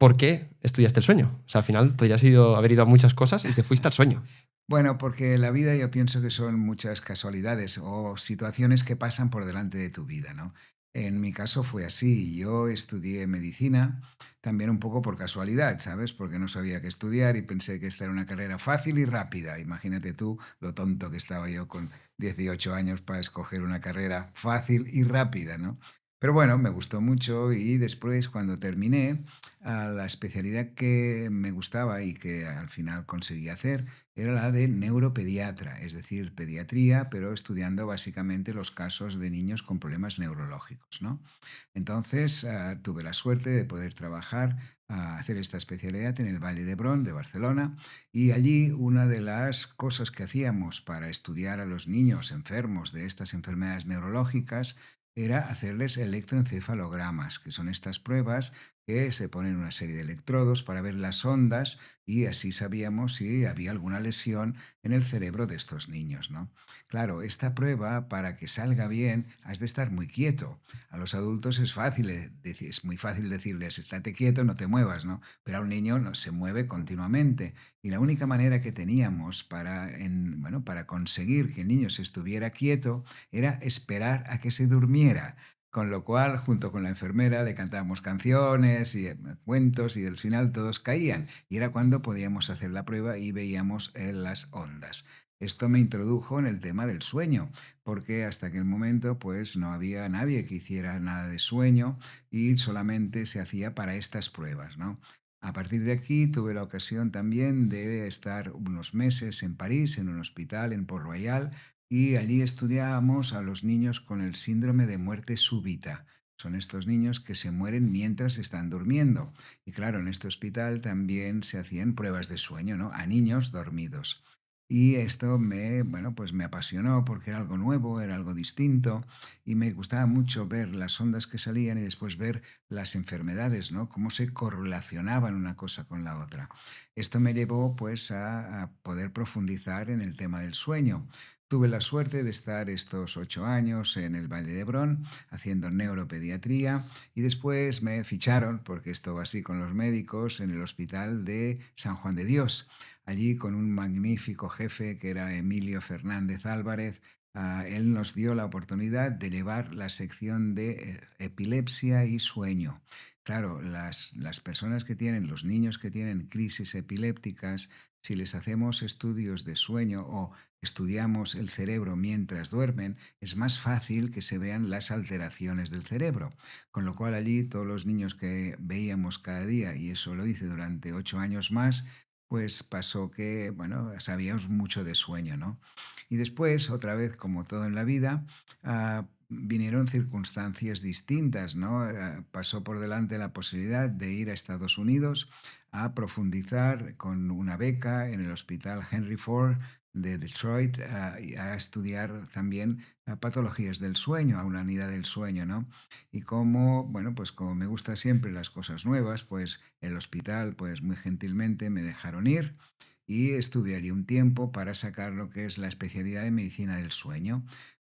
¿por qué estudiaste el sueño? O sea, al final podrías haber ido a muchas cosas y te fuiste al sueño. Bueno, porque la vida yo pienso que son muchas casualidades o situaciones que pasan por delante de tu vida, ¿no? En mi caso fue así. Yo estudié medicina también un poco por casualidad, ¿sabes? Porque no sabía qué estudiar y pensé que esta era una carrera fácil y rápida. Imagínate tú lo tonto que estaba yo con 18 años para escoger una carrera fácil y rápida, ¿no? Pero bueno, me gustó mucho y después cuando terminé, la especialidad que me gustaba y que al final conseguí hacer era la de neuropediatra, es decir, pediatría, pero estudiando básicamente los casos de niños con problemas neurológicos, ¿no? Entonces, tuve la suerte de poder trabajar, hacer esta especialidad en el Valle d'Hebron de Barcelona, y allí una de las cosas que hacíamos para estudiar a los niños enfermos de estas enfermedades neurológicas era hacerles electroencefalogramas, que son estas pruebas que se ponen una serie de electrodos para ver las ondas y así sabíamos si había alguna lesión en el cerebro de estos niños, ¿no? Claro, esta prueba, para que salga bien, has de estar muy quieto. A los adultos es fácil, es muy fácil decirles, estate quieto, no te muevas, ¿no? Pero a un niño no, se mueve continuamente. Y la única manera que teníamos bueno, para conseguir que el niño se estuviera quieto era esperar a que se durmiera. Con lo cual, junto con la enfermera, le cantábamos canciones y cuentos y al final todos caían. Y era cuando podíamos hacer la prueba y veíamos las ondas. Esto me introdujo en el tema del sueño, porque hasta aquel momento pues no había nadie que hiciera nada de sueño y solamente se hacía para estas pruebas, ¿no? A partir de aquí tuve la ocasión también de estar unos meses en París, en un hospital en Port-Royal, y allí estudiábamos a los niños con el síndrome de muerte súbita. Son estos niños que se mueren mientras están durmiendo. Y claro, en este hospital también se hacían pruebas de sueño, ¿no? A niños dormidos. Y esto bueno, pues me apasionó porque era algo nuevo, era algo distinto y me gustaba mucho ver las ondas que salían y después ver las enfermedades, ¿no? Cómo se correlacionaban una cosa con la otra. Esto me llevó pues a poder profundizar en el tema del sueño. Tuve la suerte de estar estos 8 años en el Valle de Hebrón haciendo neuropediatría y después me ficharon, porque esto va así con los médicos, en el Hospital de San Juan de Dios. Allí con un magnífico jefe que era Emilio Fernández Álvarez, él nos dio la oportunidad de llevar la sección de epilepsia y sueño. Claro, las personas que tienen, los niños que tienen crisis epilépticas, si les hacemos estudios de sueño o estudiamos el cerebro mientras duermen, es más fácil que se vean las alteraciones del cerebro. Con lo cual allí todos los niños que veíamos cada día, y eso lo hice durante 8 años más, pues pasó que, bueno, sabíamos mucho de sueño, ¿no? Y después, otra vez, como todo en la vida, vinieron circunstancias distintas, ¿no? Pasó por delante la posibilidad de ir a Estados Unidos a profundizar con una beca en el Hospital Henry Ford de Detroit, y a estudiar también patologías del sueño, a una unidad del sueño, ¿no? Y como, bueno, pues como me gusta siempre las cosas nuevas, pues el hospital, pues muy gentilmente me dejaron ir y estuve allí un tiempo para sacar lo que es la especialidad de medicina del sueño.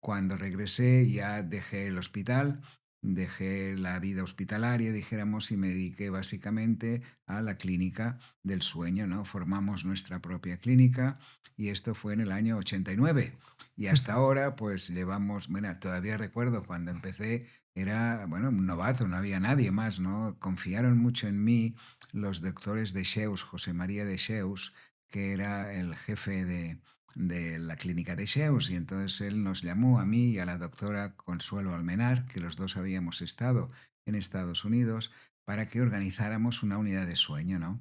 Cuando regresé ya dejé el hospital, dejé la vida hospitalaria, dijéramos, y me dediqué básicamente a la clínica del sueño, ¿no? Formamos nuestra propia clínica y esto fue en el año 89. Y hasta ahora, pues llevamos, bueno, todavía recuerdo cuando empecé, era, bueno, un novato, no había nadie más, ¿no? Confiaron mucho en mí los doctores de Sheus, José María de Sheus, que era el jefe de la clínica de Sheus, y entonces él nos llamó a mí y a la doctora Consuelo Almenar, que los dos habíamos estado en Estados Unidos, para que organizáramos una unidad de sueño, ¿no?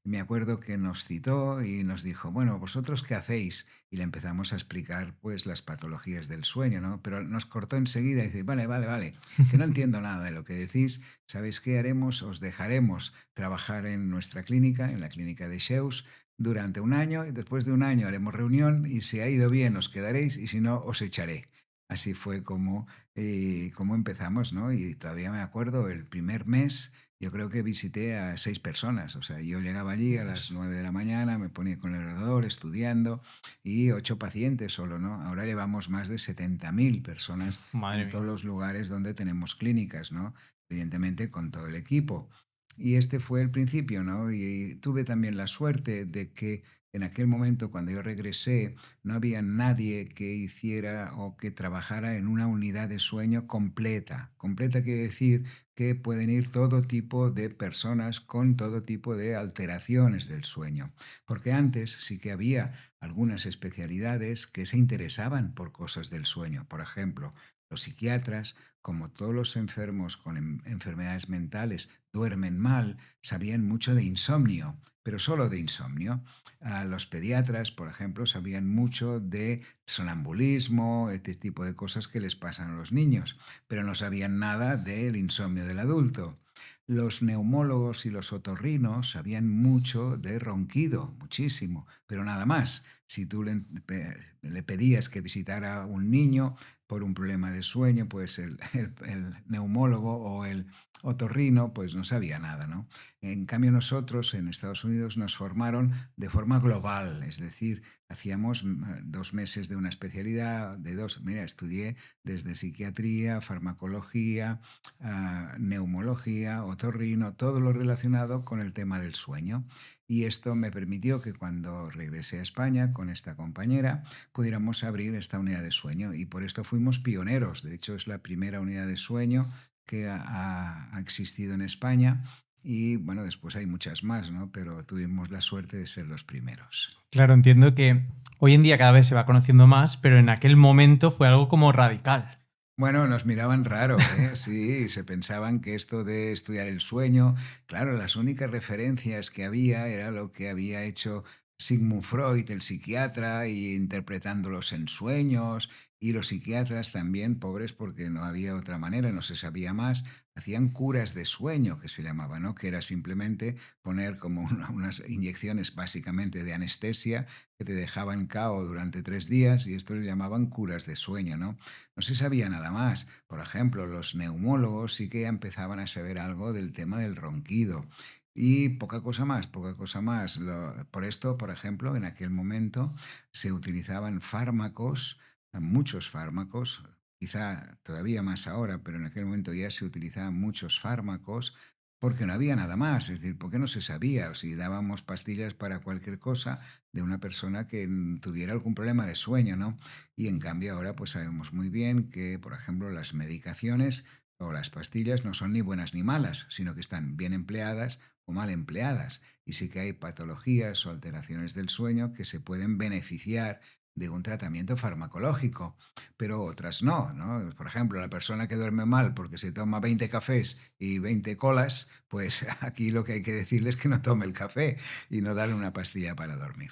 Me acuerdo que nos citó y nos dijo, bueno, ¿vosotros qué hacéis? Y le empezamos a explicar pues las patologías del sueño, ¿no? Pero nos cortó enseguida y dice, vale, vale, vale, que no entiendo nada de lo que decís, ¿sabéis qué haremos? Os dejaremos trabajar en nuestra clínica, en la clínica de Sheus, durante un año, y después de un año haremos reunión y si ha ido bien os quedaréis y si no os echaré. Así fue como empezamos, ¿no? Y todavía me acuerdo, el primer mes yo creo que visité a 6 personas. O sea, yo llegaba allí a las Dios, 9 de la mañana, me ponía con el ordenador estudiando y 8 pacientes solo, ¿no? Ahora llevamos más de 70.000 personas madre en todos mía. los lugares donde tenemos clínicas, ¿no? Evidentemente con todo el equipo. Y este fue el principio, ¿no? Y tuve también la suerte de que en aquel momento, cuando yo regresé, no había nadie que hiciera o que trabajara en una unidad de sueño completa. Completa quiere decir que pueden ir todo tipo de personas con todo tipo de alteraciones del sueño. Porque antes sí que había algunas especialidades que se interesaban por cosas del sueño. Por ejemplo, los psiquiatras, como todos los enfermos con enfermedades mentales, duermen mal, sabían mucho de insomnio, pero solo de insomnio. Los pediatras, por ejemplo, sabían mucho de sonambulismo, este tipo de cosas que les pasan a los niños, pero no sabían nada del insomnio del adulto. Los neumólogos y los otorrinos sabían mucho de ronquido, muchísimo, pero nada más. Si tú le pedías que visitara a un niño por un problema de sueño, pues el neumólogo o el otorrino pues no sabía nada, ¿no? En cambio nosotros en Estados Unidos nos formaron de forma global, es decir, hacíamos 2 meses de una especialidad, mira, estudié desde psiquiatría, farmacología, neumología, otorrino, todo lo relacionado con el tema del sueño. Y esto me permitió que cuando regresé a España con esta compañera pudiéramos abrir esta unidad de sueño y por esto fuimos pioneros. De hecho, es la primera unidad de sueño que ha existido en España y bueno, después hay muchas más, ¿no? Pero tuvimos la suerte de ser los primeros. Claro, entiendo que hoy en día cada vez se va conociendo más, pero en aquel momento fue algo como radical. Bueno, nos miraban raro, ¿eh? Sí, se pensaban que esto de estudiar el sueño, claro, las únicas referencias que había era lo que había hecho Sigmund Freud, el psiquiatra, y interpretándolos en sueños, y los psiquiatras también, pobres, porque no había otra manera, no se sabía más, hacían curas de sueño, que se llamaba, ¿no? Que era simplemente poner como unas inyecciones básicamente de anestesia que te dejaban cao durante 3 días, y esto le llamaban curas de sueño, ¿no? No se sabía nada más. Por ejemplo, los neumólogos sí que empezaban a saber algo del tema del ronquido. Y poca cosa más, poca cosa más. Por esto, por ejemplo, en aquel momento se utilizaban fármacos, muchos fármacos, quizá todavía más ahora, pero en aquel momento ya se utilizaban muchos fármacos porque no había nada más, es decir, porque no se sabía, o si dábamos pastillas para cualquier cosa de una persona que tuviera algún problema de sueño, ¿no? Y en cambio ahora pues sabemos muy bien que, por ejemplo, las medicaciones o las pastillas no son ni buenas ni malas, sino que están bien empleadas o mal empleadas. Y sí que hay patologías o alteraciones del sueño que se pueden beneficiar de un tratamiento farmacológico, pero otras no, ¿no? Por ejemplo, la persona que duerme mal porque se toma 20 cafés y 20 colas, pues aquí lo que hay que decirle es que no tome el café y no darle una pastilla para dormir.